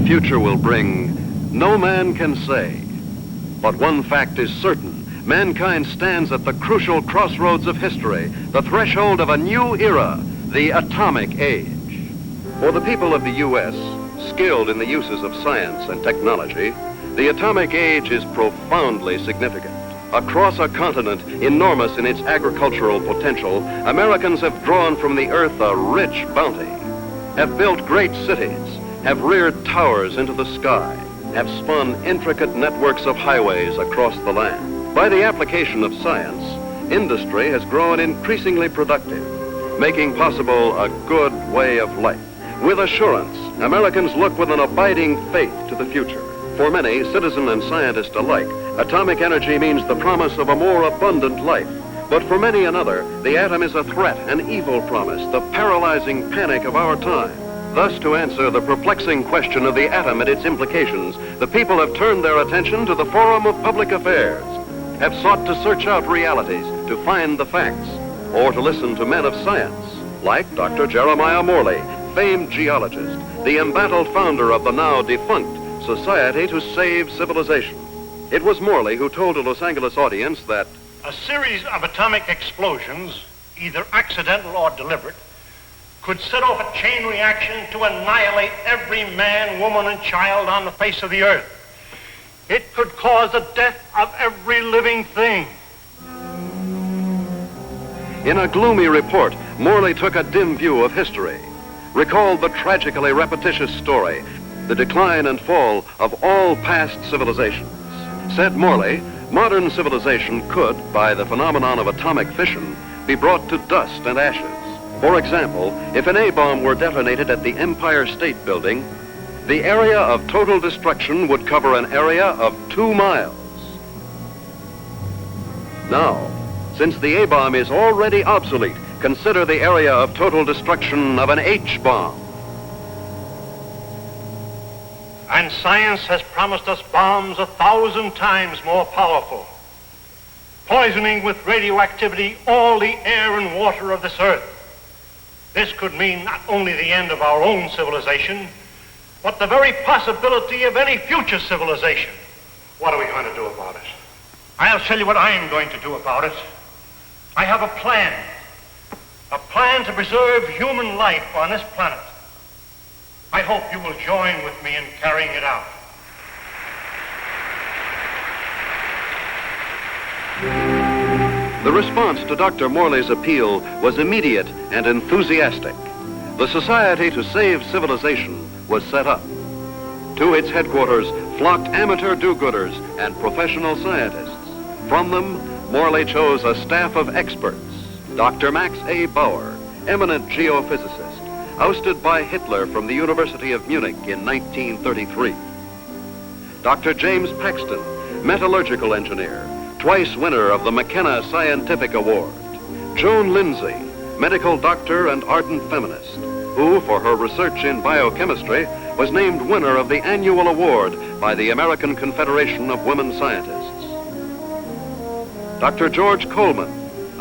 future will bring, no man can say. But one fact is certain. Mankind stands at the crucial crossroads of history, the threshold of a new era, the atomic age. For the people of the U.S., skilled in the uses of science and technology, the atomic age is profoundly significant. Across a continent enormous in its agricultural potential, Americans have drawn from the earth a rich bounty, have built great cities, have reared towers into the sky, have spun intricate networks of highways across the land. By the application of science, industry has grown increasingly productive, making possible a good way of life. With assurance, Americans look with an abiding faith to the future. For many, citizen and scientist alike, atomic energy means the promise of a more abundant life. But for many another, the atom is a threat, an evil promise, the paralyzing panic of our time. Thus, to answer the perplexing question of the atom and its implications, the people have turned their attention to the forum of public affairs, have sought to search out realities, to find the facts, or to listen to men of science, like Dr. Jeremiah Morley, famed geologist, the embattled founder of the now defunct Society to Save Civilization. It was Morley who told a Los Angeles audience that a series of atomic explosions, either accidental or deliberate, could set off a chain reaction to annihilate every man, woman, and child on the face of the earth. It could cause the death of every living thing. In a gloomy report, Morley took a dim view of history, recalled the tragically repetitious story, the decline and fall of all past civilizations. Said Morley, modern civilization could, by the phenomenon of atomic fission, be brought to dust and ashes. For example, if an A-bomb were detonated at the Empire State Building, the area of total destruction would cover an area of 2 miles. Now, since the A-bomb is already obsolete, consider the area of total destruction of an H-bomb. And science has promised us bombs 1,000 times more powerful, poisoning with radioactivity all the air and water of this earth. This could mean not only the end of our own civilization, but the very possibility of any future civilization. What are we going to do about it? I'll tell you what I am going to do about it. I have a plan to preserve human life on this planet. I hope you will join with me in carrying it out. The response to Dr. Morley's appeal was immediate and enthusiastic. The Society to Save Civilization was set up. To its headquarters flocked amateur do-gooders and professional scientists. From them, Morley chose a staff of experts. Dr. Max A. Bauer, eminent geophysicist, ousted by Hitler from the University of Munich in 1933. Dr. James Paxton, metallurgical engineer, twice winner of the McKenna Scientific Award. Joan Lindsay, medical doctor and ardent feminist, who, for her research in biochemistry, was named winner of the annual award by the American Confederation of Women Scientists. Dr. George Coleman,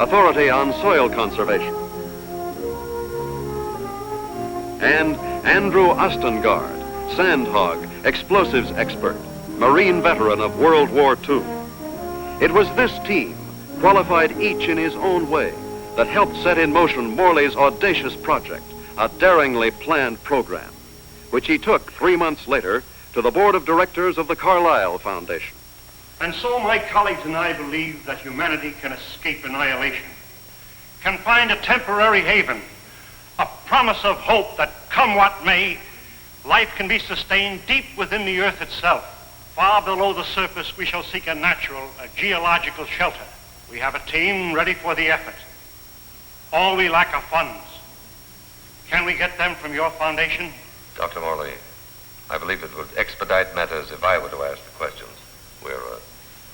authority on soil conservation. And Andrew Ostengard, sandhog, explosives expert, Marine veteran of World War II. It was this team, qualified each in his own way, that helped set in motion Morley's audacious project, a daringly planned program, which he took 3 months later to the board of directors of the Carlyle Foundation. And so my colleagues and I believe that humanity can escape annihilation, can find a temporary haven, a promise of hope that, come what may, life can be sustained deep within the earth itself. Far below the surface, we shall seek a natural, a geological shelter. We have a team ready for the effort. All we lack are funds. Can we get them from your foundation? Dr. Morley, I believe it would expedite matters if I were to ask the questions. We're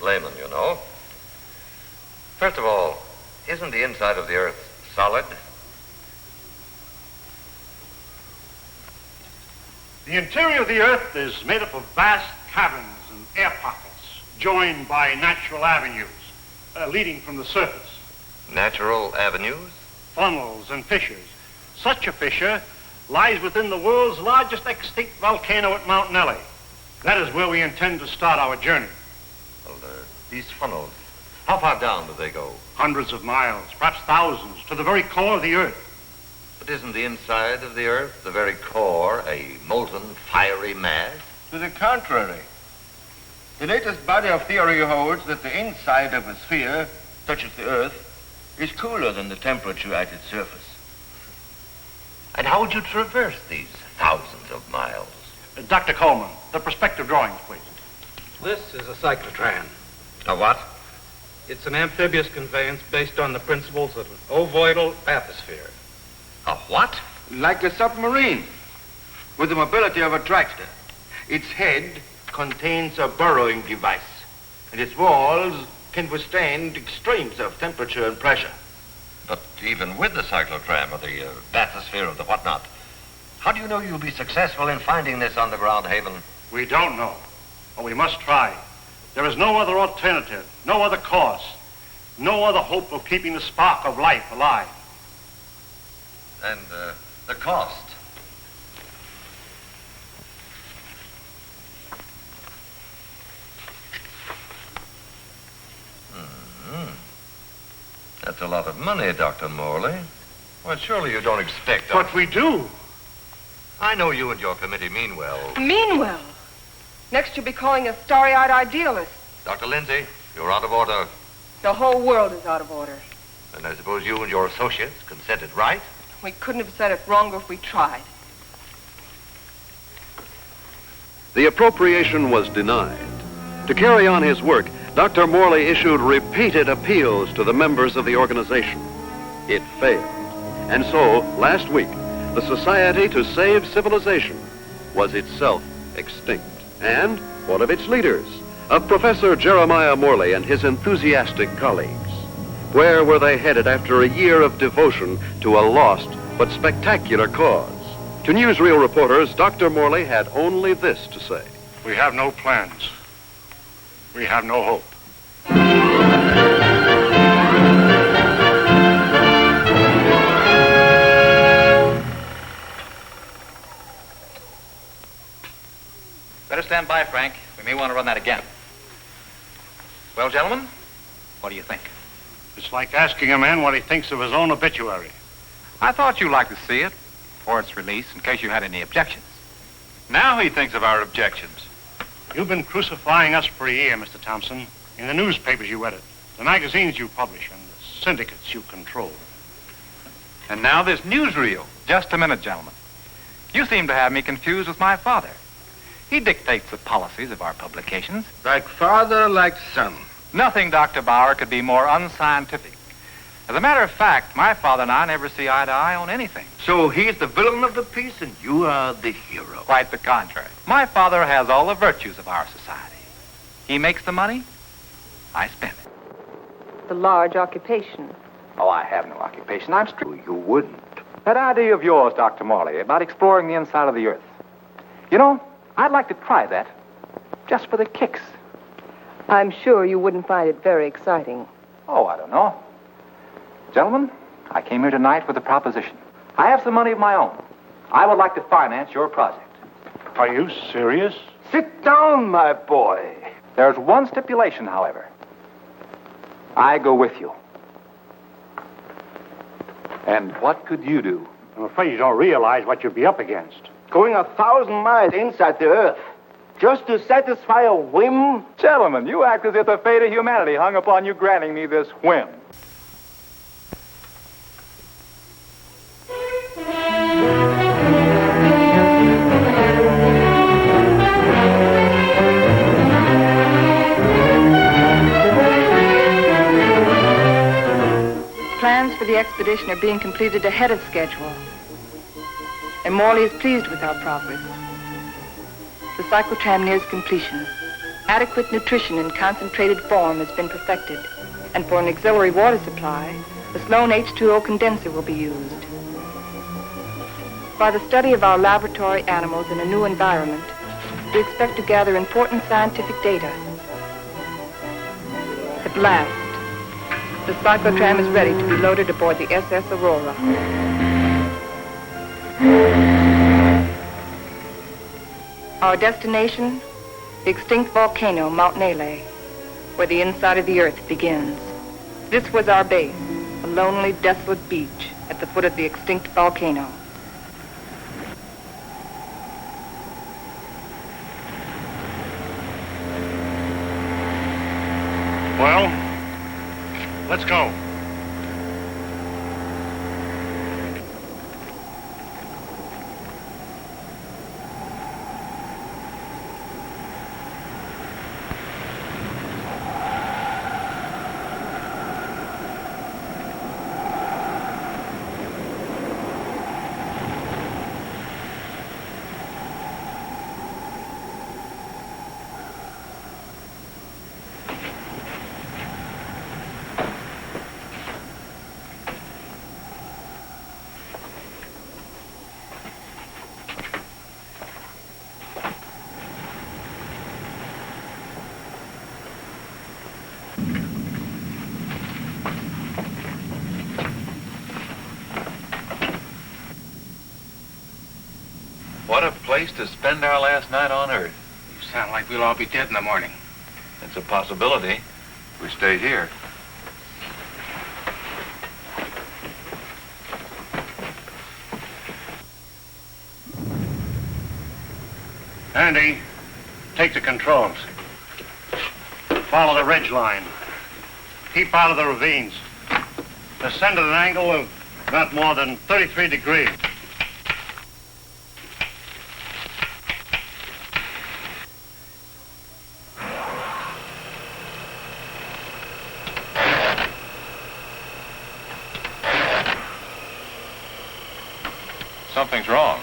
laymen, you know. First of all, isn't the inside of the earth solid? The interior of the earth is made up of vast caverns and air pockets, joined by natural avenues leading from the surface. Natural avenues? Funnels and fissures. Such a fissure lies within the world's largest extinct volcano at Mount Nelly. That is where we intend to start our journey. Well, these funnels, how far down do they go? Hundreds of miles, perhaps thousands, to the very core of the Earth. But isn't the inside of the Earth, the very core, a molten, fiery mass? To the contrary. The latest body of theory holds that the inside of a sphere, such as the Earth, is cooler than the temperature at its surface. And how would you traverse these thousands of miles? Dr. Coleman, the perspective drawings, please. This is a cyclotram. A what? It's an amphibious conveyance based on the principles of an ovoidal bathysphere. A what? Like a submarine, with the mobility of a tractor. Its head contains a burrowing device, and its walls can withstand extremes of temperature and pressure. But even with the cyclotram or the bathysphere or the whatnot, how do you know you'll be successful in finding this underground haven? We don't know, but we must try. There is no other alternative, no other course, no other hope of keeping the spark of life alive. And the cost? That's a lot of money, Dr. Morley. Well, surely you don't expect... But we do. I know you and your committee mean well. Mean well? Next you'll be calling us starry-eyed idealists. Dr. Lindsay, you're out of order. The whole world is out of order. And I suppose you and your associates can set it right? We couldn't have said it wronger if we tried. The appropriation was denied. To carry on his work, Dr. Morley issued repeated appeals to the members of the organization. It failed. And so, last week, the Society to Save Civilization was itself extinct. And one of its leaders, of Professor Jeremiah Morley and his enthusiastic colleagues. Where were they headed after a year of devotion to a lost but spectacular cause? To newsreel reporters, Dr. Morley had only this to say. We have no plans. We have no hope. Better stand by, Frank. We may want to run that again. Well, gentlemen, what do you think? It's like asking a man what he thinks of his own obituary. I thought you'd like to see it before its release in case you had any objections. Now he thinks of our objections. You've been crucifying us for a year, Mr. Thompson, in the newspapers you edit, the magazines you publish, and the syndicates you control. And now this newsreel. Just a minute, gentlemen. You seem to have me confused with my father. He dictates the policies of our publications. Like father, like son. Nothing, Dr. Bauer, could be more unscientific. As a matter of fact, my father and I never see eye to eye on anything. So he's the villain of the piece and you are the hero. Quite the contrary. My father has all the virtues of our society. He makes the money, I spend it. The large occupation. Oh, I have no occupation. I'm strict. You wouldn't. That idea of yours, Dr. Morley, about exploring the inside of the Earth. You know, I'd like to try that, just for the kicks. I'm sure you wouldn't find it very exciting. Oh, I don't know. Gentlemen, I came here tonight with a proposition. I have some money of my own. I would like to finance your project. Are you serious? Sit down, my boy. There's one stipulation, however. I go with you. And what could you do? I'm afraid you don't realize what you'd be up against. Going 1,000 miles inside the Earth, just to satisfy a whim? Gentlemen, you act as if the fate of humanity hung upon you granting me this whim. Plans for the expedition are being completed ahead of schedule. And Morley is pleased with our progress. The cyclotram nears completion. Adequate nutrition in concentrated form has been perfected. And for an auxiliary water supply, the Sloan H2O condenser will be used. By the study of our laboratory animals in a new environment, we expect to gather important scientific data. At last, the cyclotram is ready to be loaded aboard the SS Aurora. Our destination, the extinct volcano, Mount Nele, where the inside of the earth begins. This was our base, a lonely, desolate beach at the foot of the extinct volcano. Well, let's go. What a place to spend our last night on Earth. You sound like we'll all be dead in the morning. It's a possibility if we stay here. Andy, take the controls. Follow the ridge line. Keep out of the ravines. Descend at an angle of not more than 33 degrees. Something's wrong.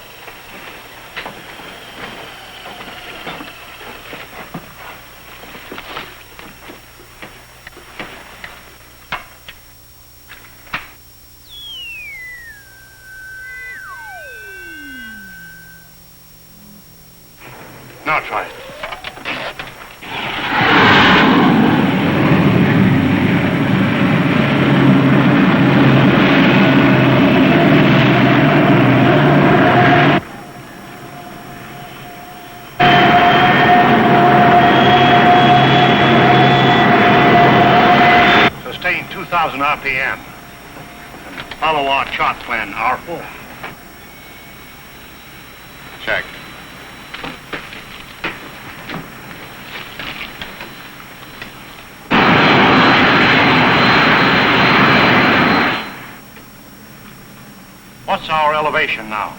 Now try it. Sustain 2,000 RPM. And follow our chart plan, R4. Check. What's our elevation now?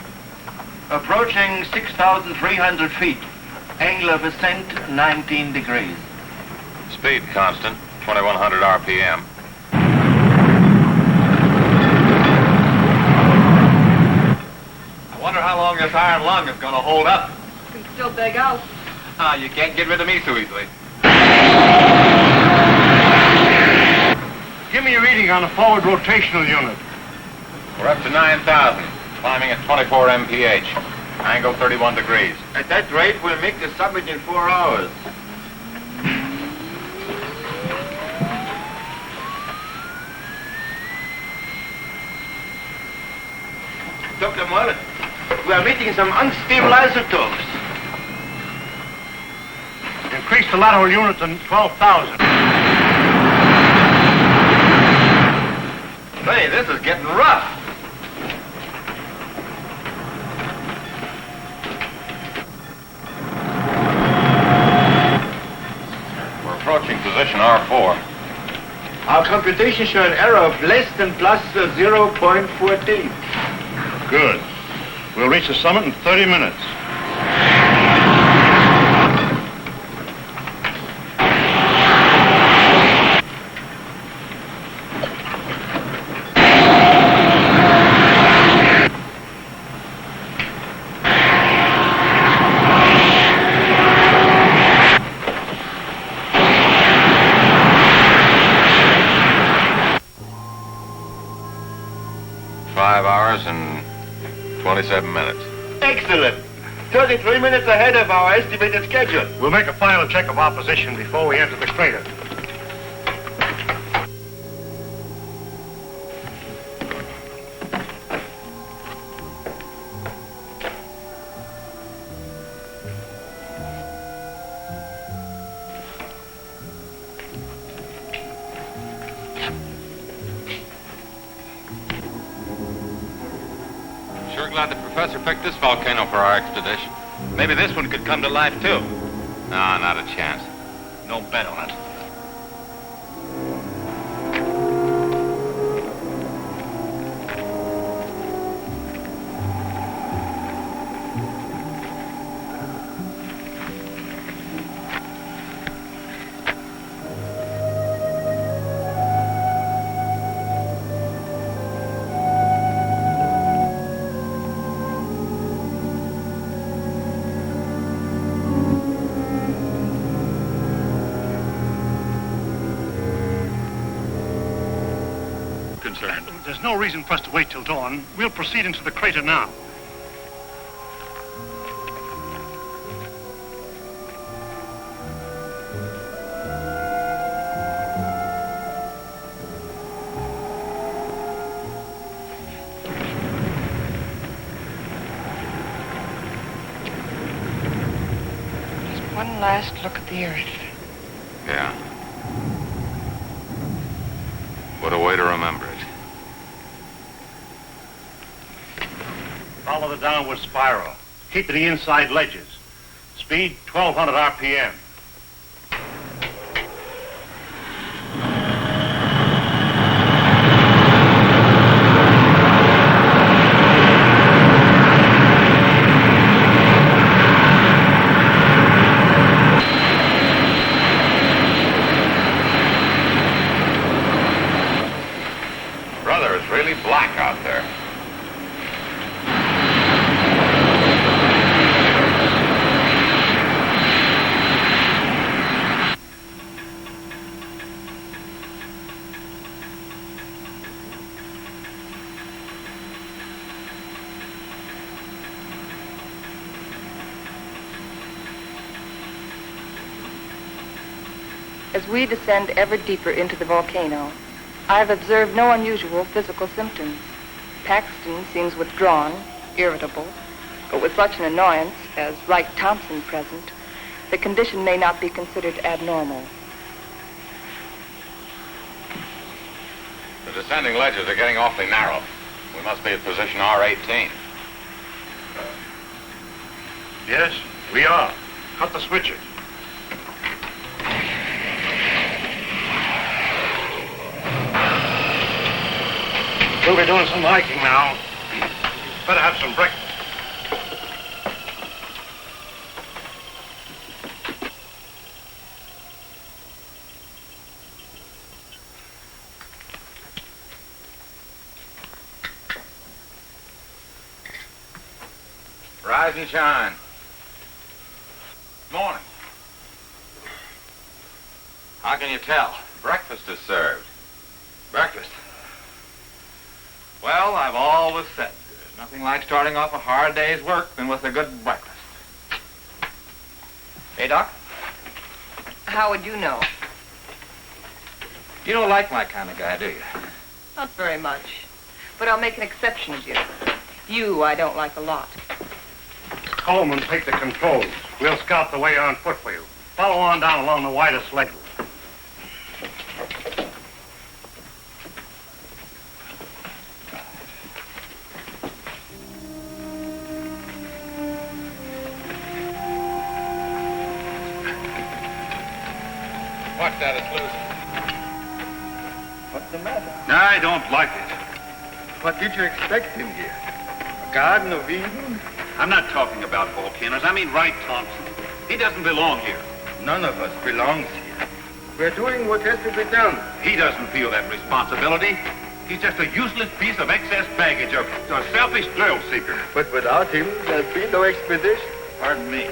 Approaching 6,300 feet. Angle of ascent, 19 degrees. Speed constant, 2,100 RPM. I wonder how long this iron lung is going to hold up. You can still beg out. You can't get rid of me so easily. Give me a reading on the forward rotational unit. We're up to 9,000, climbing at 24 mph. Angle 31 degrees. At that rate, we'll make the summit in 4 hours. Dr. Mullen, we are meeting some unstable isotopes. Increase the lateral unit to 12,000. Hey, this is getting rough. We're approaching position R4. Our computations show an error of less than plus 0.14. Good. We'll reach the summit in 30 minutes. And 27 minutes. Excellent. 33 minutes ahead of our estimated schedule. We'll make a final check of our position before we enter the crater. glad the professor picked this volcano for our expedition. Maybe this one could come to life, too. No, not a chance. No bet on it. There's no reason for us to wait till dawn. We'll proceed into the crater now. Just one last look at the earth. Yeah. What a way to remember it. Follow the downward spiral. Keep to the inside ledges. Speed 1,200 RPM. Brother, it's really black out there. As we descend ever deeper into the volcano, I have observed no unusual physical symptoms. Paxton seems withdrawn, irritable, but with such an annoyance as Wright Thompson present, the condition may not be considered abnormal. The descending ledges are getting awfully narrow. We must be at position R18. Yes, we are. Cut the switches. We'll be doing some hiking now. Better have some breakfast. Rise and shine. Morning. How can you tell? Breakfast is served. Breakfast. Well, I've always said there's nothing like starting off a hard day's work than with a good breakfast. Hey, Doc? How would you know? You don't like my kind of guy, do you? Not very much. But I'll make an exception of you. You I don't like a lot. Coleman, take the controls. We'll scout the way on foot for you. Follow on down along the widest ledge. Watch that, it's loose. What's the matter? I don't like it. What did you expect in here? A Garden of Eden? I'm not talking about volcanoes. I mean Wright Thompson. He doesn't belong here. None of us belongs here. We're doing what has to be done. He doesn't feel that responsibility. He's just a useless piece of excess baggage, a selfish thrill seeker. But without him, there'd be no expedition. Pardon me.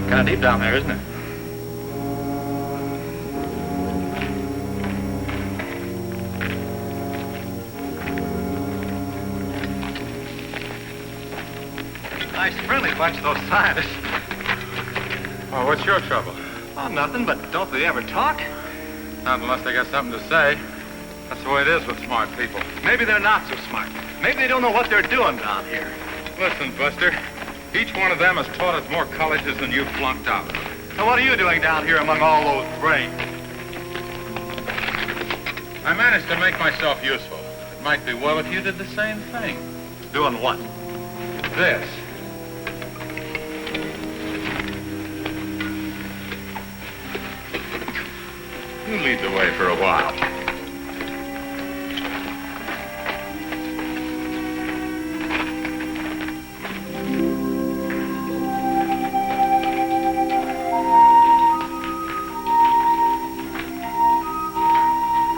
Kind of deep down there, isn't it? Nice friendly bunch, those scientists. Oh, what's your trouble? Oh, nothing, but don't they ever talk? Not unless they got something to say. That's the way it is with smart people. Maybe they're not so smart. Maybe they don't know what they're doing down here. Listen, Buster. Each one of them has taught us more colleges than you've flunked out. So what are you doing down here among all those brains? I managed to make myself useful. It might be well if you did the same thing. Doing what? This. You lead the way for a while.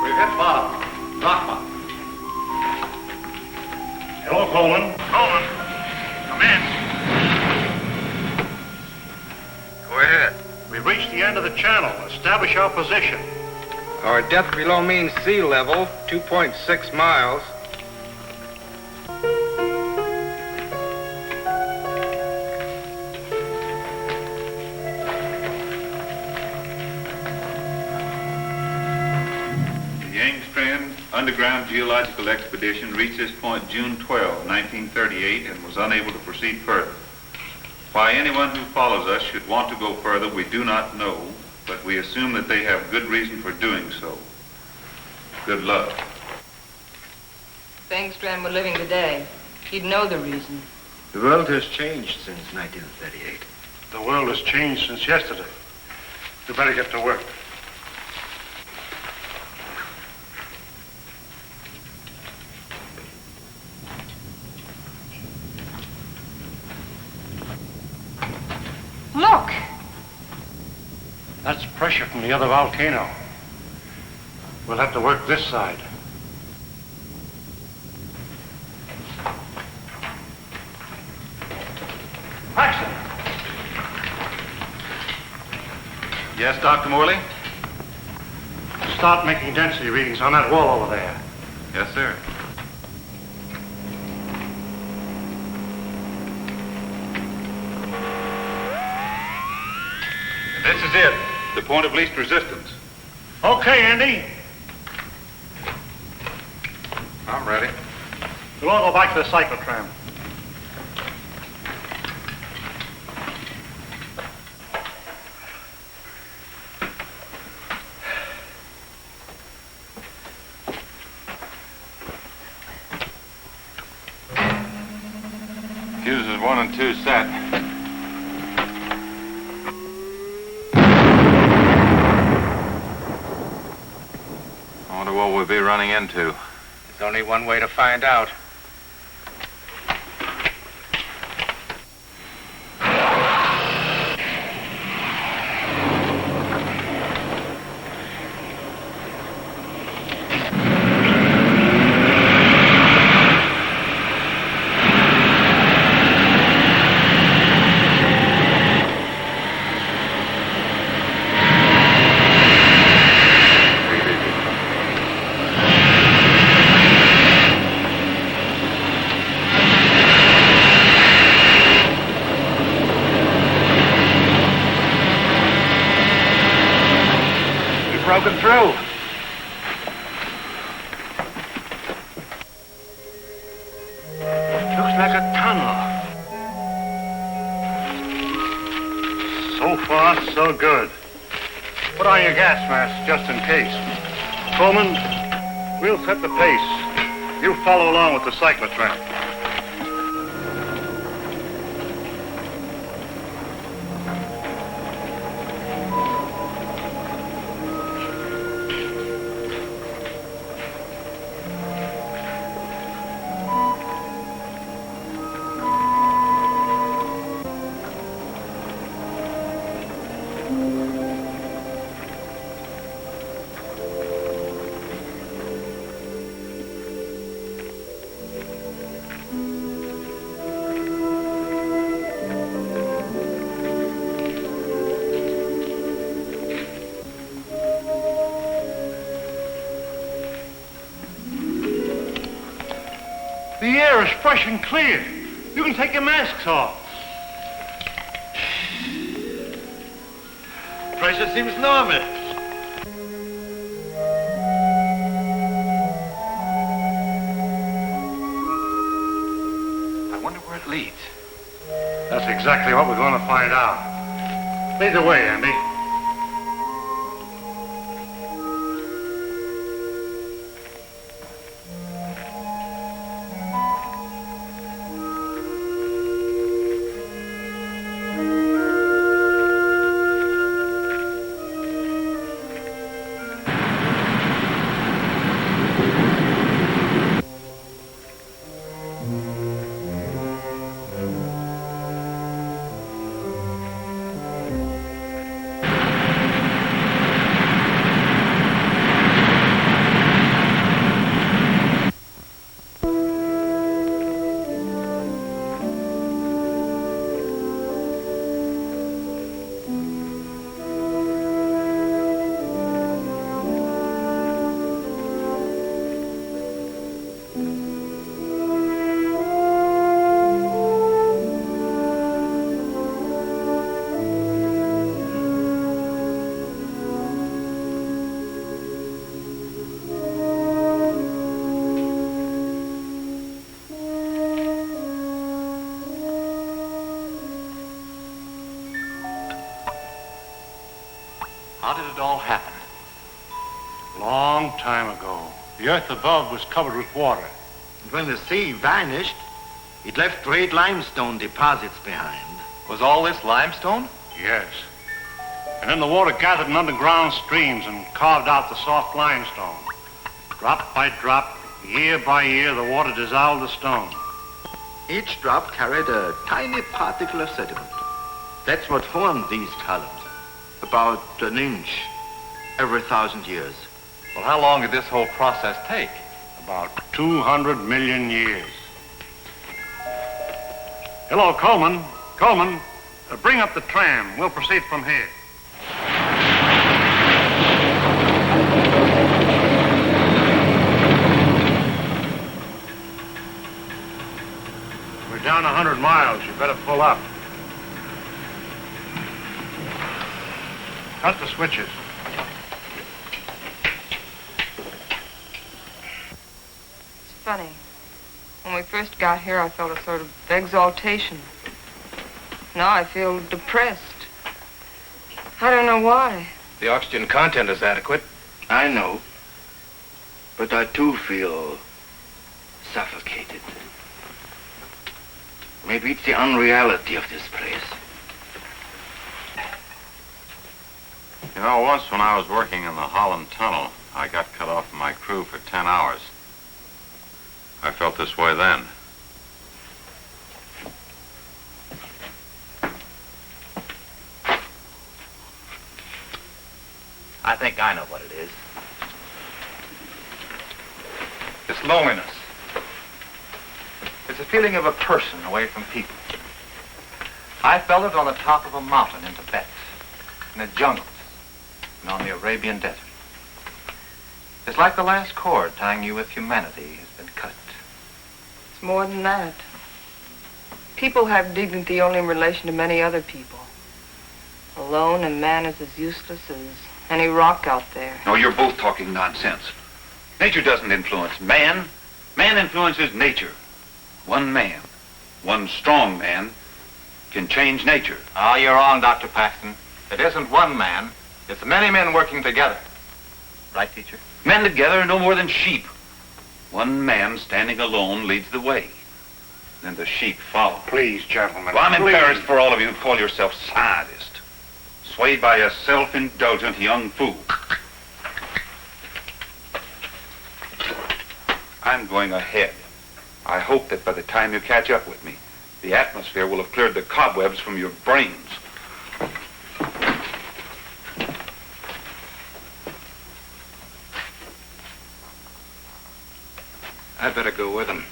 We've hit bottom. Rock bottom. Hello, Coleman. Coleman. Come in. Go ahead. We've reached the end of the channel. Establish our position. Our depth below mean sea level, 2.6 miles. The Engstrand Underground Geological Expedition reached this point June 12, 1938, and was unable to proceed further. Why anyone who follows us should want to go further, we do not know, but we assume that they have good reason for doing so. Good luck. If Engstrand were living today, he'd know the reason. The world has changed since 1938. The world has changed since yesterday. We better get to work. Look! That's pressure from the other volcano. We'll have to work this side. Paxton! Yes, Dr. Morley? Start making density readings on that wall over there. Yes, sir. This is it. The point of least resistance. Okay, Andy. I'm ready. We'll all go back to the cyclotram. Fuses 1 and 2 set. I wonder what we'll be running into. There's only one way to find out. Broken through. Looks like a tunnel. So far, so good. Put on your gas mask just in case. Coleman, we'll set the pace. You follow along with the cyclotram. The air is fresh and clear. You can take your masks off. Pressure seems normal. I wonder where it leads. That's exactly what we're going to find out. Lead the way, Andy. How did it all happen? Long time ago, the earth above was covered with water. And when the sea vanished, it left great limestone deposits behind. Was all this limestone? Yes. And then the water gathered in underground streams and carved out the soft limestone. Drop by drop, year by year, the water dissolved the stone. Each drop carried a tiny particle of sediment. That's what formed these columns, about an inch every 1,000 years. Well, how long did this whole process take? About 200 million years. Hello, Coleman. Coleman, bring up the tram. We'll proceed from here. We're down 100 miles. You better pull up. Cut the switches. It's funny. When we first got here, I felt a sort of exaltation. Now I feel depressed. I don't know why. The oxygen content is adequate. I know. But I too feel suffocated. Maybe it's the unreality of this place. You know, once when I was working in the Holland Tunnel, I got cut off from my crew for 10 hours. I felt this way then. I think I know what it is. It's loneliness. It's a feeling of a person away from people. I felt it on the top of a mountain in Tibet, in the jungles, and on the Arabian desert. It's like the last cord tying you with humanity has been cut. It's more than that. People have dignity only in relation to many other people. Alone, a man is as useless as any rock out there. No, you're both talking nonsense. Nature doesn't influence man. Man influences nature. One man, one strong man, can change nature. Ah, you're wrong, Dr. Paxton. It isn't one man. It's many men working together. Right, teacher? Men together are no more than sheep. One man standing alone leads the way. Then the sheep follow. Please, gentlemen. Well, I'm please. embarrassed for all of you who call yourself scientists. Swayed by a self-indulgent young fool. I'm going ahead. I hope that by the time you catch up with me, the atmosphere will have cleared the cobwebs from your brains. I'd better go with him.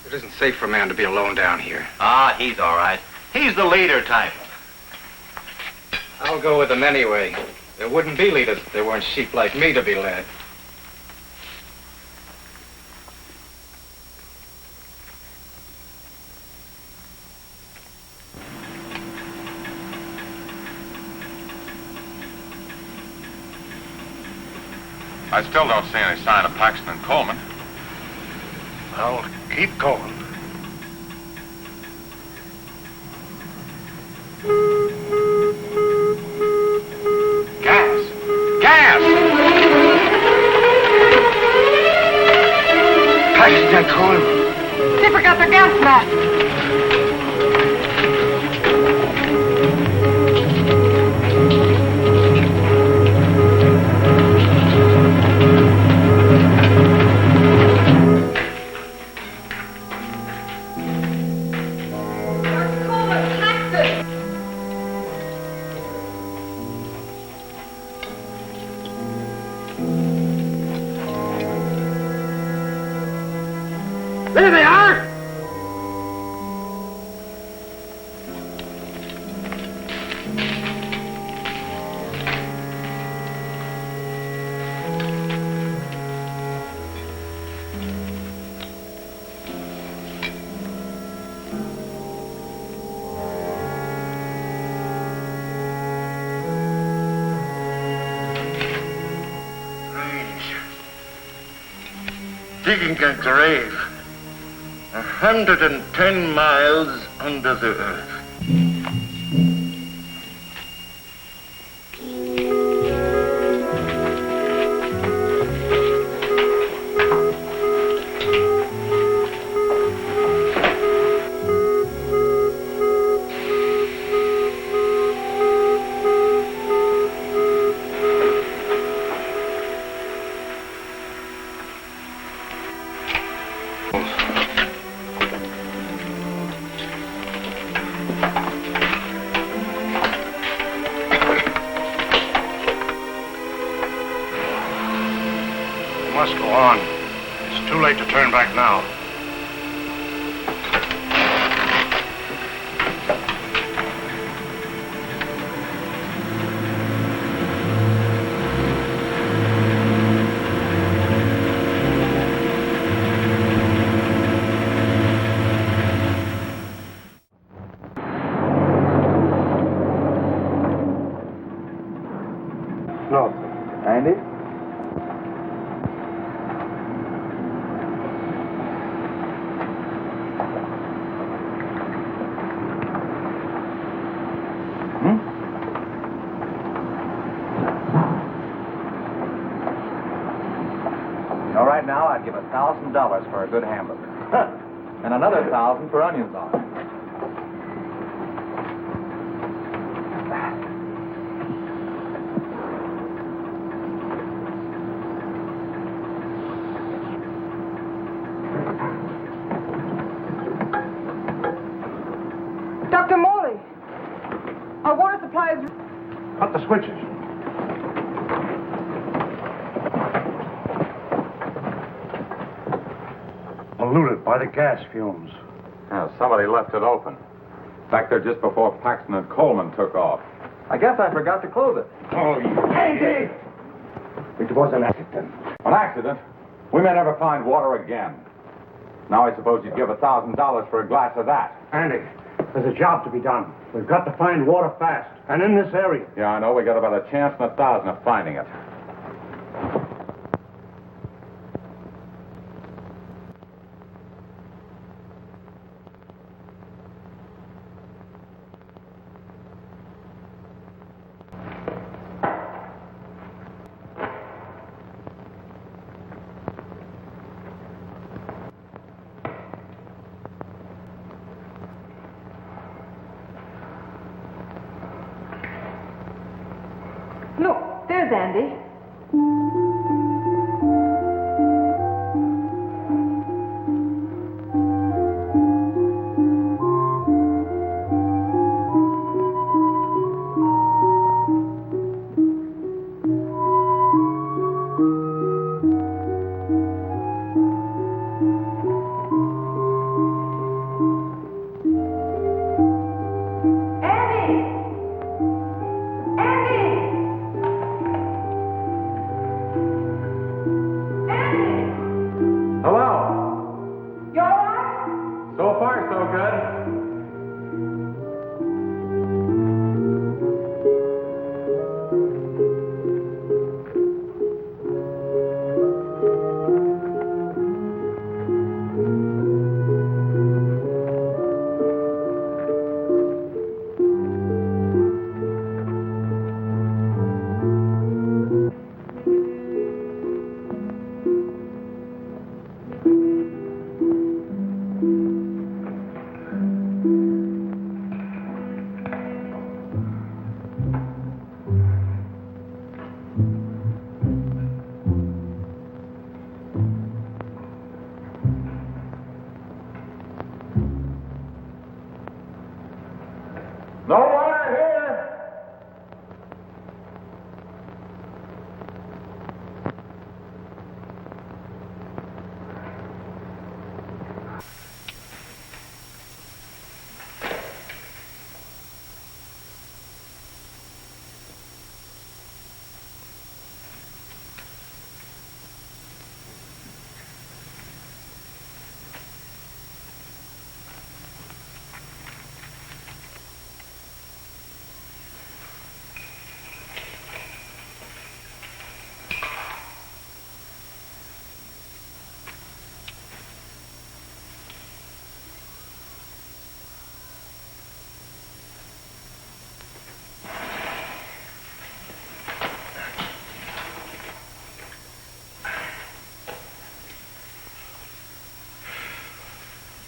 It isn't safe for a man to be alone down here. Ah, he's all right. He's the leader type. I'll go with them anyway. There wouldn't be leaders if there weren't sheep like me to be led. I still don't see any sign of Paxton and Coleman. Well, keep going. Gas! Gas! Paxton and Coleman. They forgot their gas mask. There they are! Digging a grave 110 miles under the earth. on. It's too late to turn back now. Andy? You know, right now I'd give $1,000 for a good hamburger. And another 1,000 for onions on it. Dr. Morley, our water supply is... Cut the switches. Polluted by the gas fumes. Yeah, somebody left it open. Back there just before Paxton and Coleman took off. I guess I forgot to close it. Oh, Andy! It was an accident. An accident? We may never find water again. Now I suppose you'd give $1,000 for a glass of that. Andy, there's a job to be done. We've got to find water fast, and in this area. Yeah, I know. We got about a chance in 1,000 of finding it. Look, there's Andy. No water here!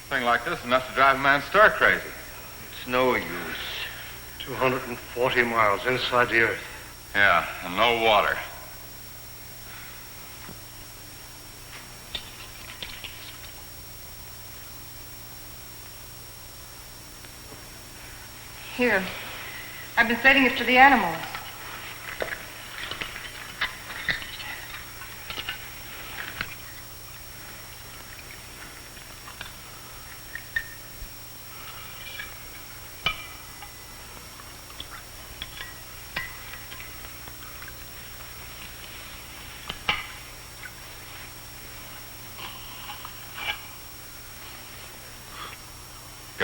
Thing like this enough to drive a man stir crazy. It's no use. 240 miles inside the earth. Yeah, and no water. Here. I've been setting it to the animals.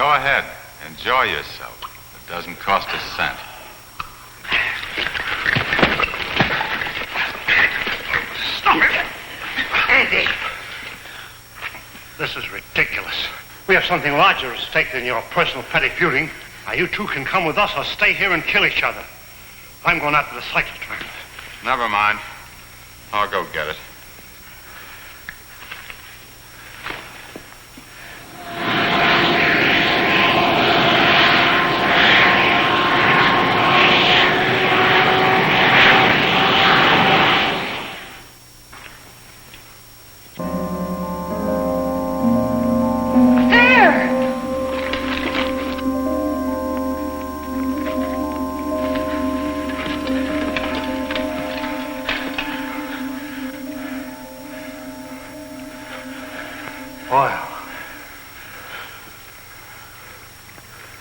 Go ahead. Enjoy yourself. It doesn't cost a cent. Stop it! Andy! This is ridiculous. We have something larger at stake than your personal petty feuding. Now, you two can come with us or stay here and kill each other. I'm going after the cyclotron. Never mind. I'll go get it. Oil.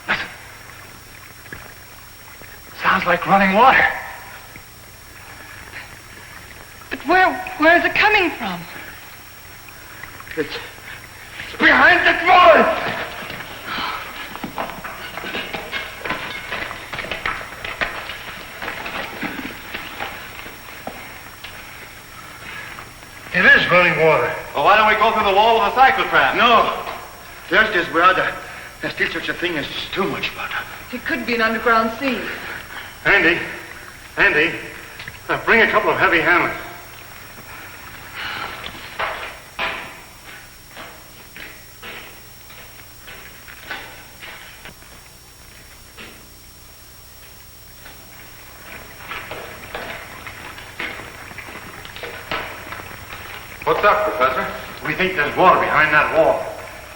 Listen. Sounds like running water. But where is it coming from? It's behind that wall! It is running water. Well, why don't we go through the wall with a cyclotron? No. There's this brother. There's still such a thing as too much butter. It could be an underground sea. Andy, bring a couple of heavy hammers. What's up, Professor? We think there's water behind that wall.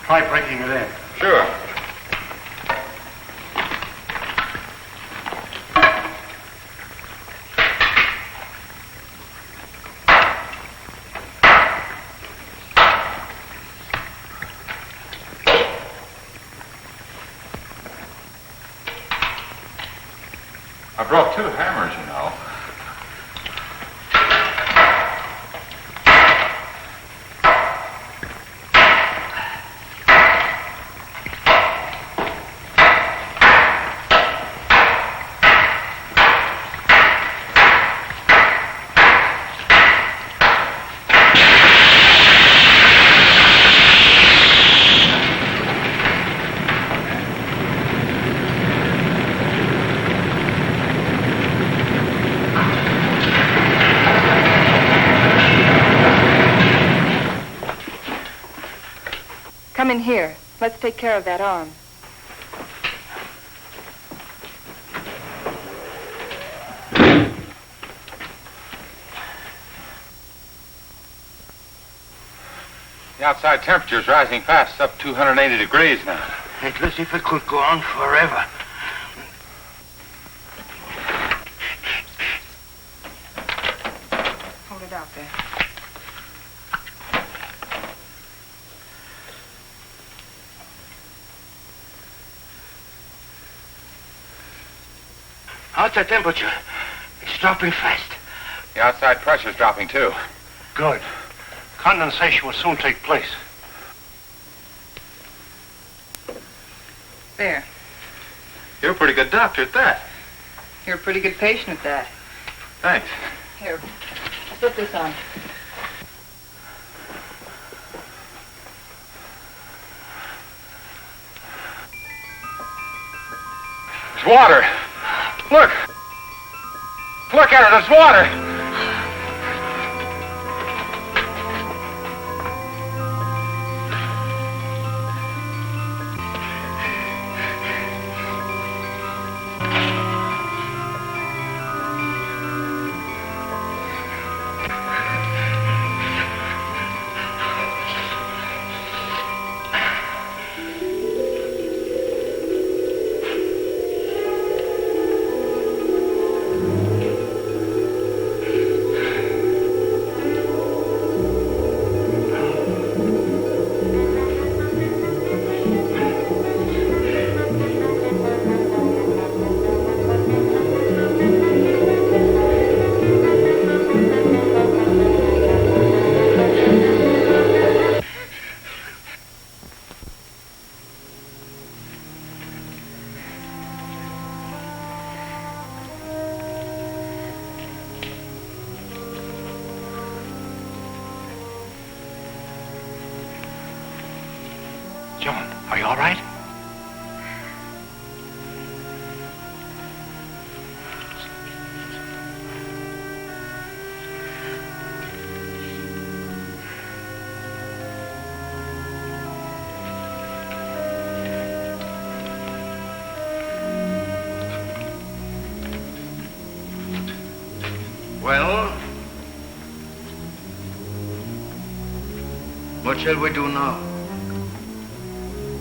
Try breaking it in. Sure. I brought 2 hammers, you know. Come in here. Let's take care of that arm. The outside temperature is rising fast. It's up 280 degrees now. It looks as if it could go on forever. Hold it out there. Outside temperature. It's dropping fast. The outside pressure is dropping, too. Good. Condensation will soon take place. There. You're a pretty good doctor at that. You're a pretty good patient at that. Thanks. Here, slip this on. It's water. Look. Look at it. It's water. Joan, are you all right? Well, what shall we do now?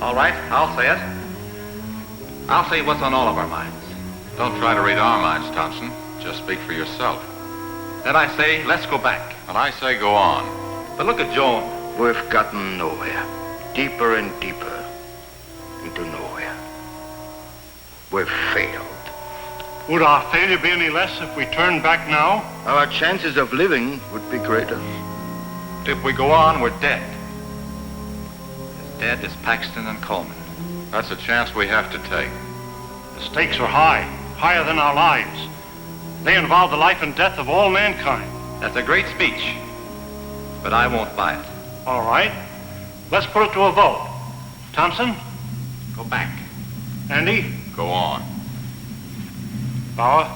All right, I'll say it. I'll say what's on all of our minds. Don't try to read our minds, Thompson. Just speak for yourself. Then I say, let's go back. And I say go on. But look at Joan. We've gotten nowhere. Deeper and deeper into nowhere. We've failed. Would our failure be any less if we turned back now? Our chances of living would be greater. If we go on, we're dead. As dead as Paxton and Coleman. That's a chance we have to take. The stakes are high, higher than our lives. They involve the life and death of all mankind. That's a great speech, but I won't buy it. All right. Let's put it to a vote. Thompson? Go back. Andy? Go on. Bauer?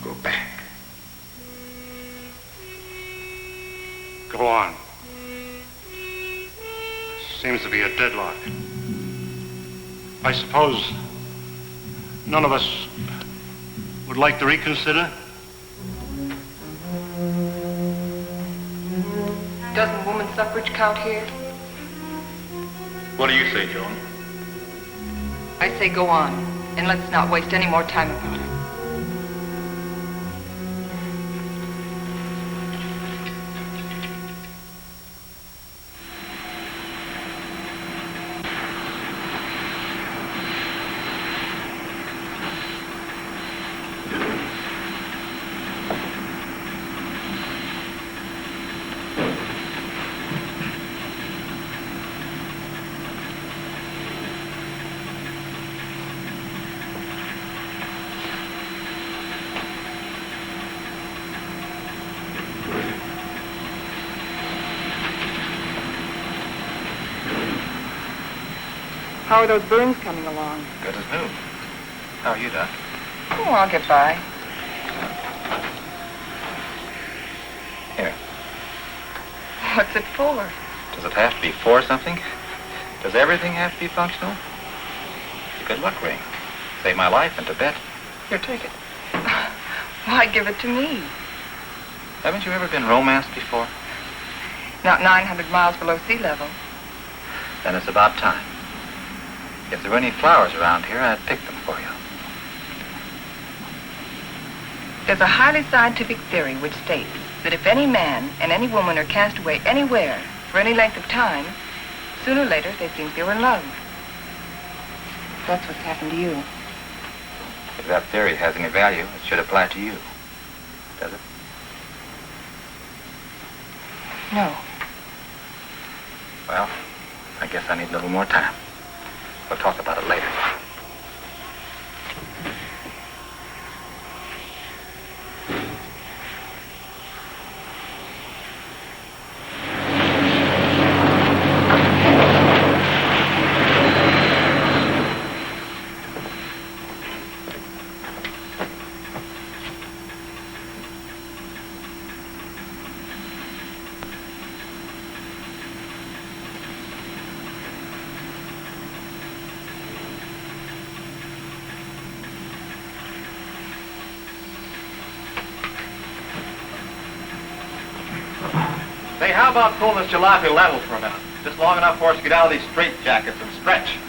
Go back. Go on. Seems to be a deadlock. I suppose none of us would like to reconsider? Doesn't woman suffrage count here? What do you say, Joan? I say go on, and let's not waste any more time about it. How are those burns coming along? Good as new. How are you, Doc? Oh, I'll get by. Here. What's it for? Does it have to be for something? Does everything have to be functional? It's a good luck ring. Saved my life in Tibet. Here, take it. Why give it to me? Haven't you ever been romanced before? Not 900 miles below sea level. Then it's about time. If there were any flowers around here, I'd pick them for you. There's a highly scientific theory which states that if any man and any woman are cast away anywhere for any length of time, sooner or later they think they were in love. That's what's happened to you. If that theory has any value, it should apply to you. Does it? No. Well, I guess I need a little more time. We'll talk about it later. Say, how about pulling this jalopy level for a minute? Just long enough for us to get out of these straitjackets and stretch.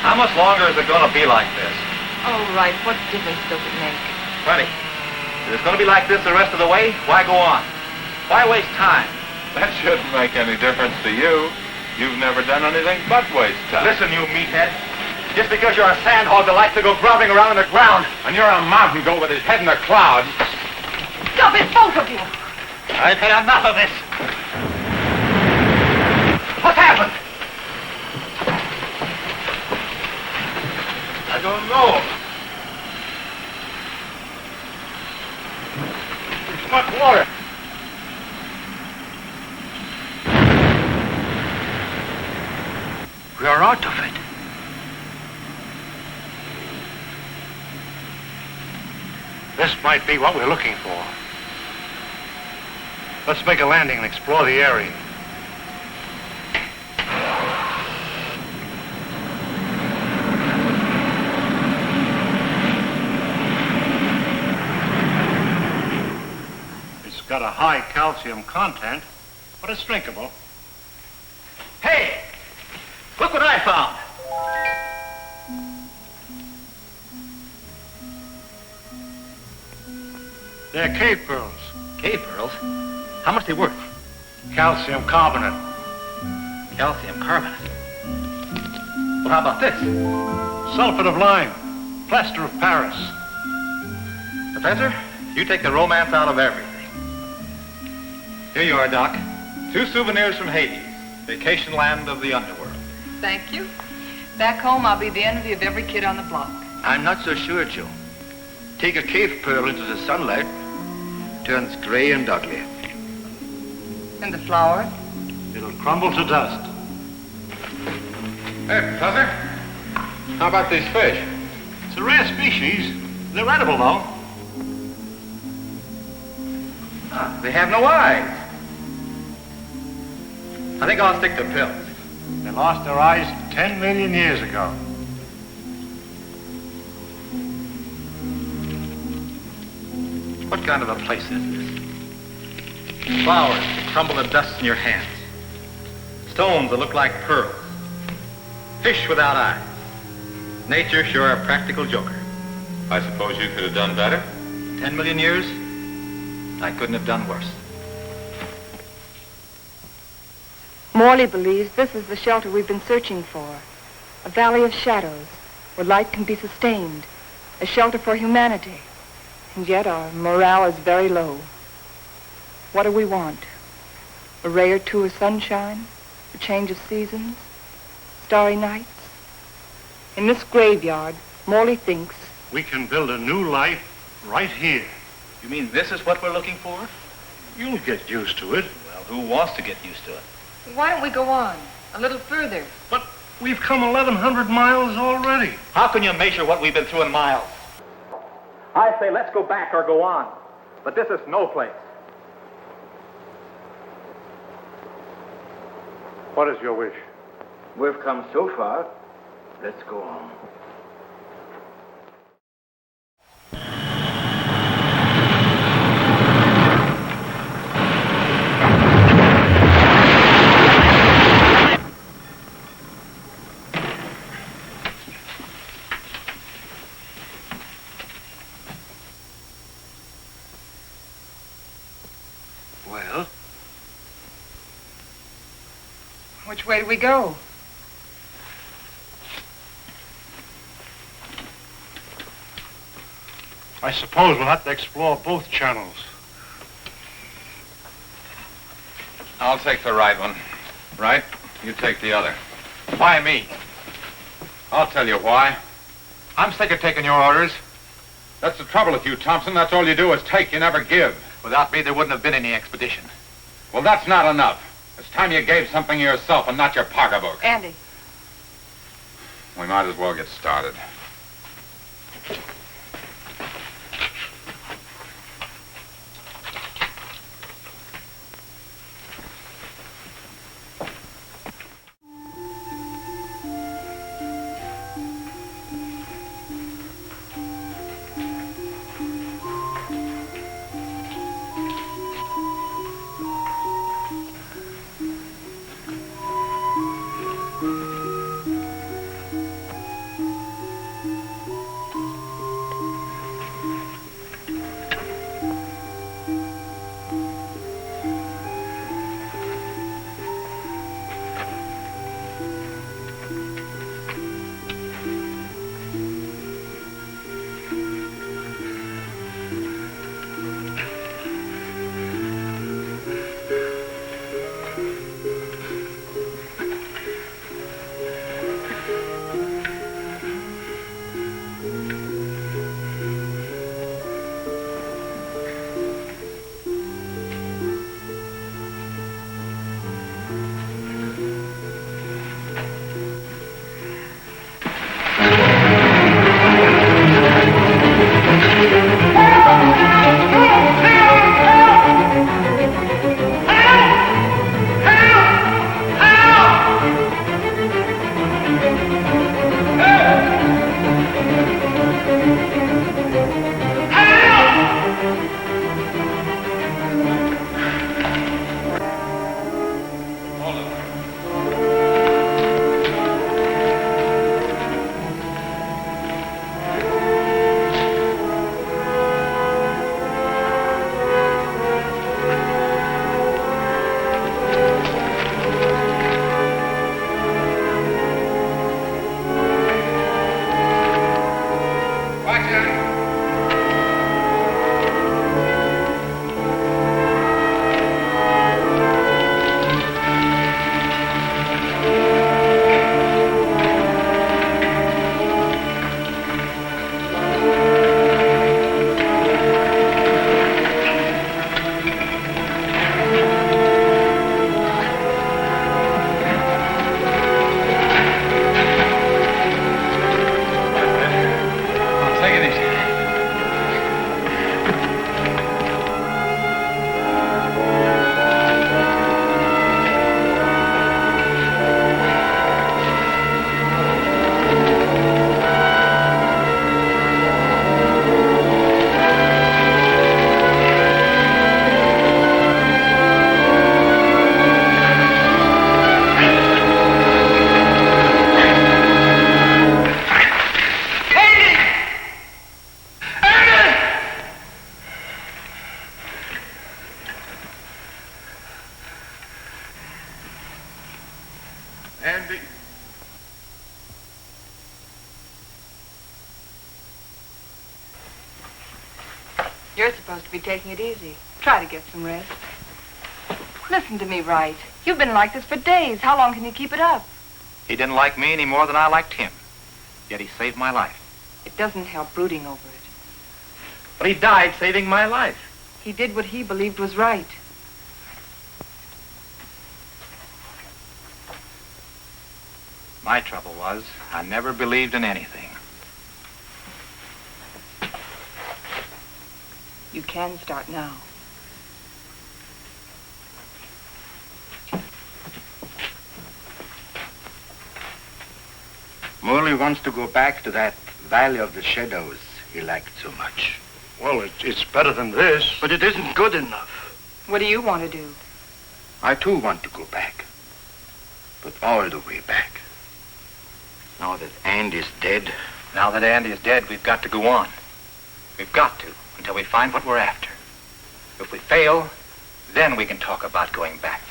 How much longer is it going to be like this? Oh, right. What difference does it make? Plenty. If it's going to be like this the rest of the way, why go on? Why waste time? That shouldn't make any difference to you. You've never done anything but waste time. Listen, you meathead. Just because you're a sand hog that likes to go groveling around in the ground. And you're a mountain goat with his head in the clouds. Stop it, both of you! I've had enough of this. What's happened? I don't know. Too much water. We are out of it. This might be what we're looking for. Let's make a landing and explore the area. It's got a high calcium content, but it's drinkable. Hey! Look what I found. They're cave pearls. Cave pearls? How much they worth? Calcium carbonate. Calcium carbonate. Well, how about this? Sulfate of lime. Plaster of Paris. Professor, you take the romance out of everything. Here you are, Doc. 2 souvenirs from Hades, vacation land of the underworld. Thank you. Back home, I'll be the envy of every kid on the block. I'm not so sure, Joe. Take a cave pearl into the sunlight, turns gray and ugly. And the flower? It'll crumble to dust. Hey, Professor, how about these fish? It's a rare species. They're edible, though. They have no eyes. I think I'll stick to pills. They lost their eyes 10 million years ago. What kind of a place is this? Flowers that crumble to dust in your hands. Stones that look like pearls. Fish without eyes. Nature sure a practical joker. I suppose you could have done better? 10 million years, I couldn't have done worse. Morley believes this is the shelter we've been searching for. A valley of shadows where light can be sustained. A shelter for humanity. And yet our morale is very low. What do we want? A ray or two of sunshine? A change of seasons? Starry nights? In this graveyard, Morley thinks We can build a new life right here. You mean this is what we're looking for? You'll get used to it. Well, who wants to get used to it? Why don't we go on? A little further. But we've come 1,100 miles already. How can you measure what we've been through in miles? I say let's go back or go on. But this is no place. What is your wish? We've come so far, let's go on. Well, Which way do we go? I suppose we'll have to explore both channels. I'll take the right one. Right? You take the other. Why me? I'll tell you why. I'm sick of taking your orders. That's the trouble with you, Thompson. That's all you do is take, you never give. Without me, there wouldn't have been any expedition. Well, that's not enough. It's time you gave something yourself and not your pocketbook. Andy. We might as well get started. Andy. You're supposed to be taking it easy. Try to get some rest. Listen to me, Wright. You've been like this for days. How long can you keep it up? He didn't like me any more than I liked him. Yet he saved my life. It doesn't help brooding over it. But he died saving my life. He did what he believed was right. My trouble was, I never believed in anything. You can start now. Morley wants to go back to that Valley of the Shadows he liked so much. Well, it's better than this. But it isn't good enough. What do you want to do? I too want to go back. But all the way back. Now that Andy's dead. Now that Andy is dead, we've got to go on. We've got to, until we find what we're after. If we fail, then we can talk about going back.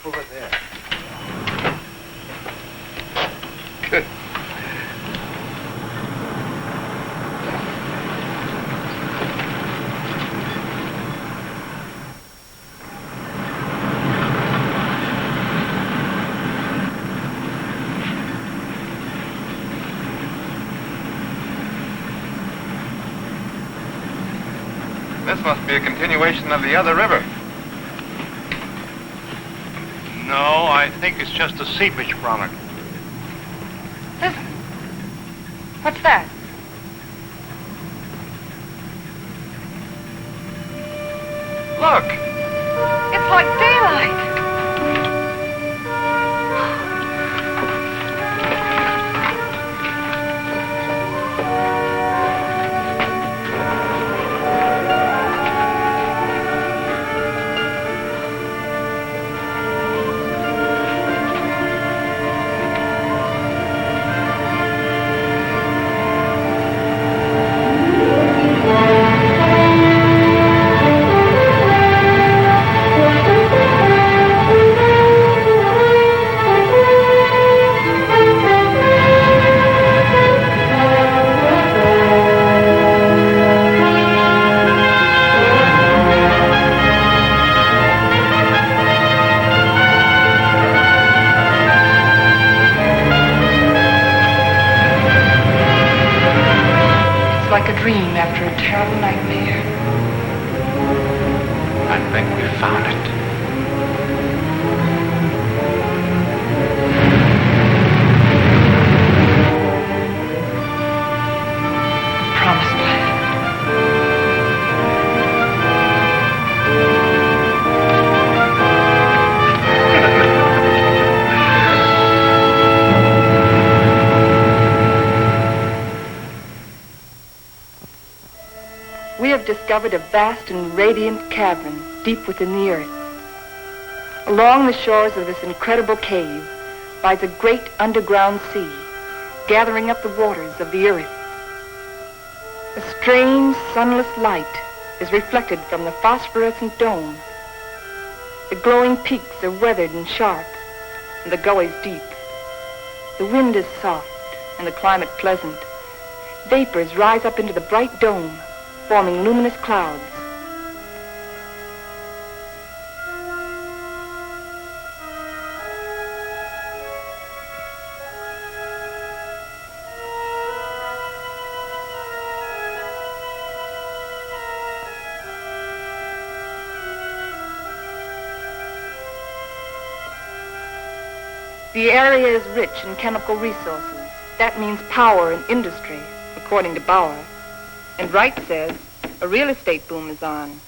Over there. Good. This must be a continuation of the other river. No, I think it's just a seepage from it. Listen. What's that? Look! It's like daylight. Like a dream after a terrible nightmare. I think we found it. Promised land. We have discovered a vast and radiant cavern deep within the earth. Along the shores of this incredible cave lies a great underground sea, gathering up the waters of the earth. A strange, sunless light is reflected from the phosphorescent dome. The glowing peaks are weathered and sharp, and the gullies deep. The wind is soft, and the climate pleasant. Vapors rise up into the bright dome, forming luminous clouds. The area is rich in chemical resources. That means power and industry, according to Bauer. And Wright says a real estate boom is on.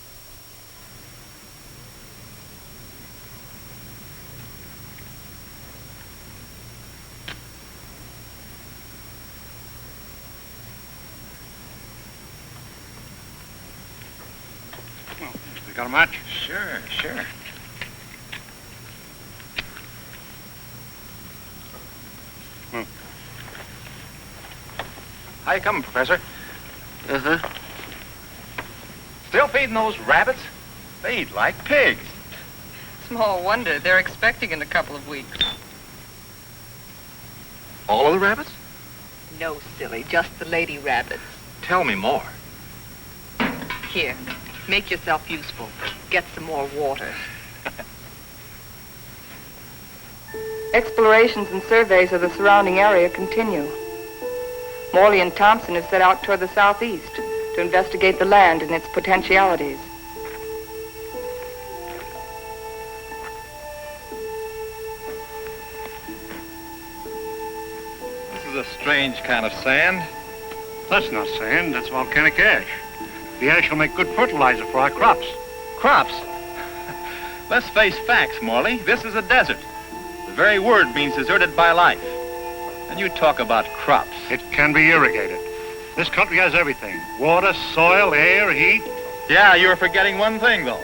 You got a match? Sure. How you coming, Professor? Uh-huh. Still feeding those rabbits? They eat like pigs. Small wonder. They're expecting in a couple of weeks. All of the rabbits? No, silly. Just the lady rabbits. Tell me more. Here. Make yourself useful. Get some more water. Explorations and surveys of the surrounding area continue. Morley and Thompson have set out toward the southeast to investigate the land and its potentialities. This is a strange kind of sand. That's not sand, that's volcanic ash. The ash will make good fertilizer for our crops. Crops? Let's face facts, Morley. This is a desert. The very word means deserted by life. And you talk about crops. It can be irrigated. This country has everything. Water, soil, air, heat. Yeah, you're forgetting one thing, though.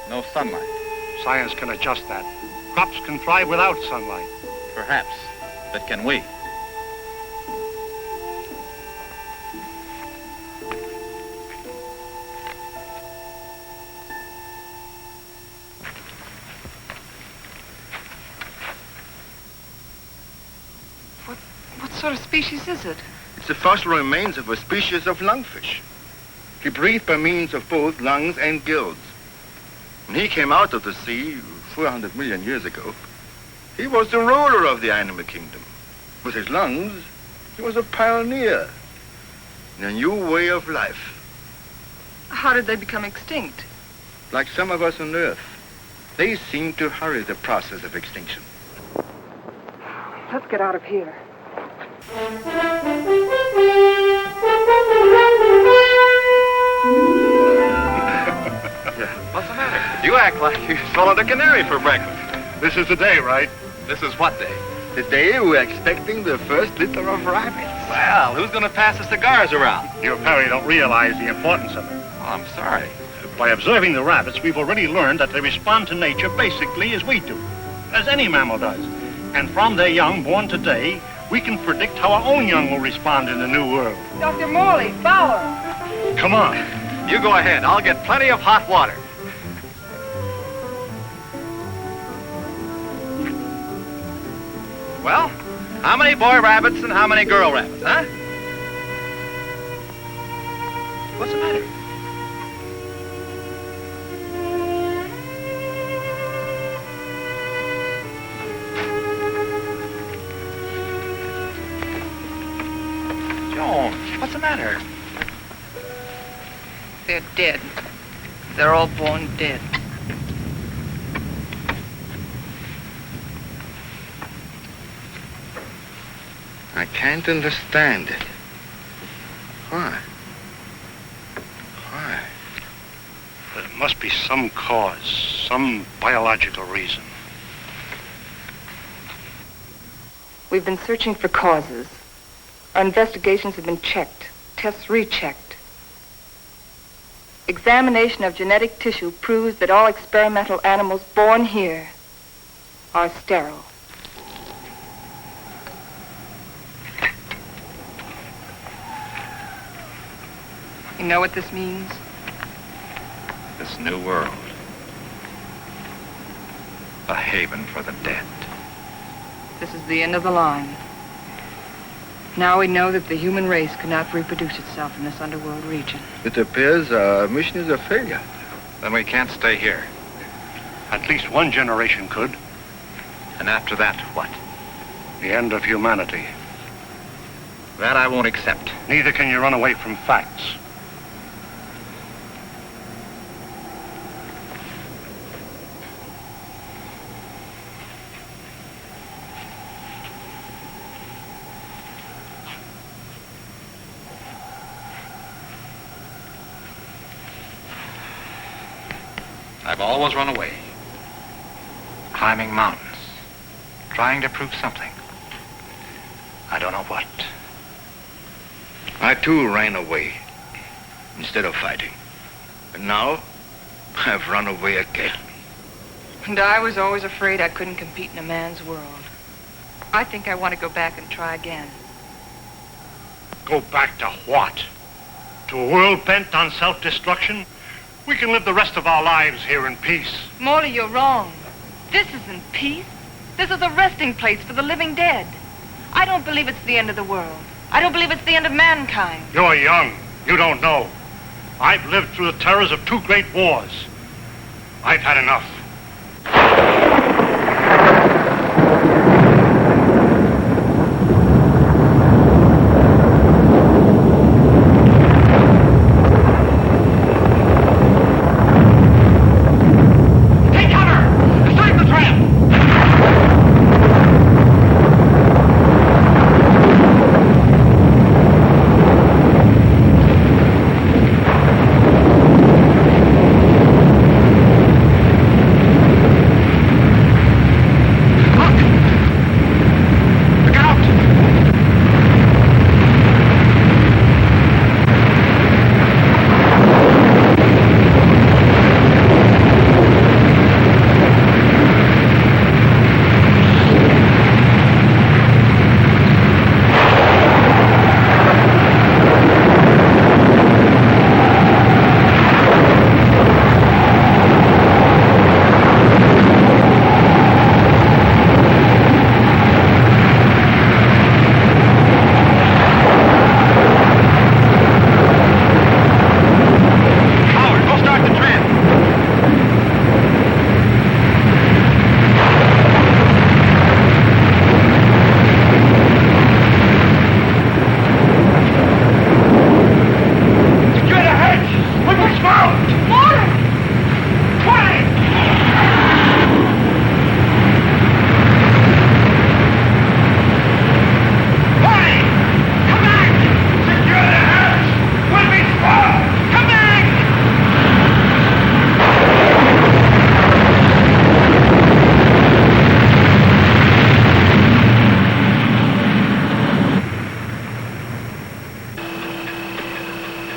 No sunlight. Science can adjust that. Crops can thrive without sunlight. Perhaps. But can we? What sort of species is it? It's the fossil remains of a species of lungfish. He breathed by means of both lungs and gills. When he came out of the sea 400 million years ago, he was the ruler of the animal kingdom. With his lungs, he was a pioneer in a new way of life. How did they become extinct? Like some of us on Earth, they seem to hurry the process of extinction. Let's get out of here. What's the matter? You act like you swallowed a canary for breakfast. This is the day, right? This is what day? The day we're expecting the first litter of rabbits. Well, who's going to pass the cigars around? You apparently don't realize the importance of it. Oh, I'm sorry. By observing the rabbits, we've already learned that they respond to nature basically as we do, as any mammal does. And from their young born today, we can predict how our own young will respond in the new world. Dr. Morley, Fowler. Come on. You go ahead. I'll get plenty of hot water. Well, how many boy rabbits and how many girl rabbits, huh? What's the matter? Joan, what's the matter? They're dead. They're all born dead. I can't understand it. Why? Why? There must be some cause, some biological reason. We've been searching for causes. Our investigations have been checked, tests rechecked. Examination of genetic tissue proves that all experimental animals born here are sterile. You know what this means? This new world. A haven for the dead. This is the end of the line. Now we know that the human race cannot reproduce itself in this underworld region. It appears our mission is a failure. Then we can't stay here. At least one generation could. And after that, what? The end of humanity. That I won't accept. Neither can you run away from facts. I've always run away. Climbing mountains. Trying to prove something. I don't know what. I too ran away instead of fighting. And now I've run away again. And I was always afraid I couldn't compete in a man's world. I think I want to go back and try again. Go back to what? To a world bent on self-destruction? We can live the rest of our lives here in peace. Morley, you're wrong. This isn't peace. This is a resting place for the living dead. I don't believe it's the end of the world. I don't believe it's the end of mankind. You're young. You don't know. I've lived through the terrors of 2 great wars. I've had enough.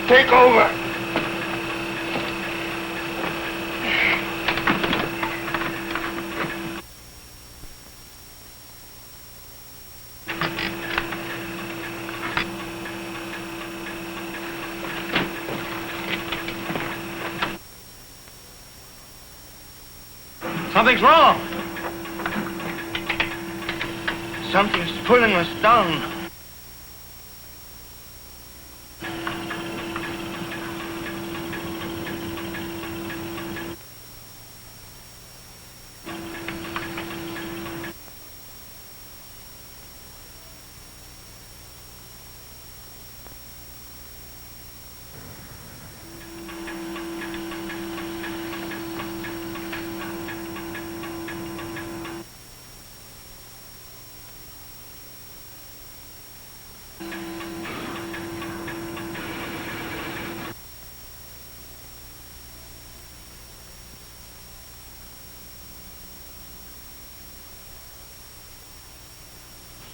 Take over. Something's wrong. Something's pulling us down.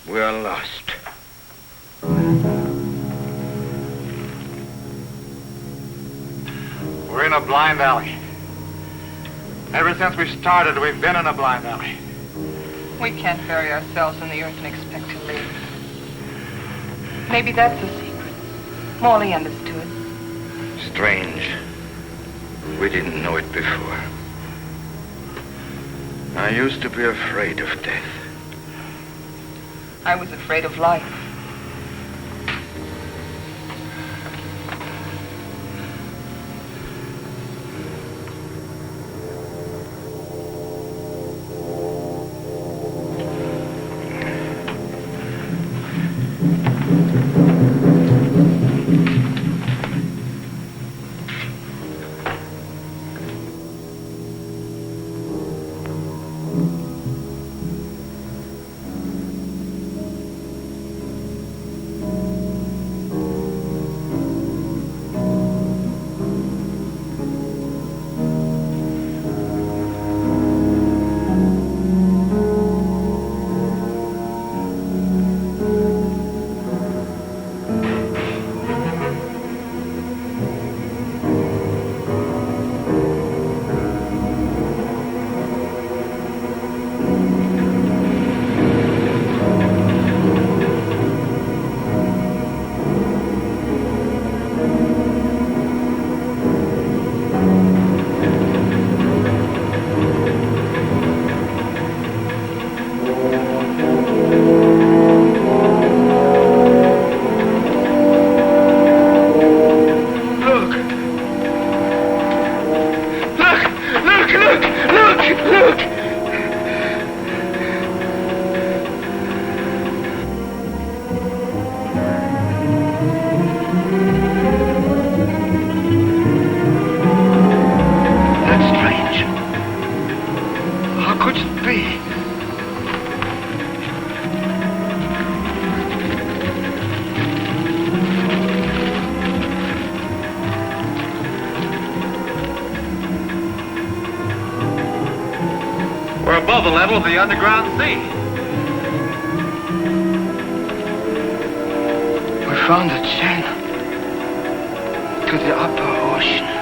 We are lost. We're in a blind alley. Ever since we started, we've been in a blind alley. We can't bury ourselves in the earth and expect to live. Maybe that's the secret. Morley understood. Strange. We didn't know it before. I used to be afraid of death. I was afraid of life. above the level of the underground sea. We found a channel to the upper ocean.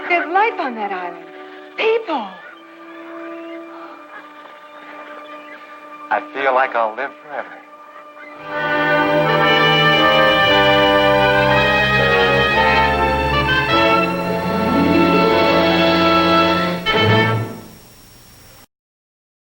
There's life on that island. People. I feel like I'll live forever.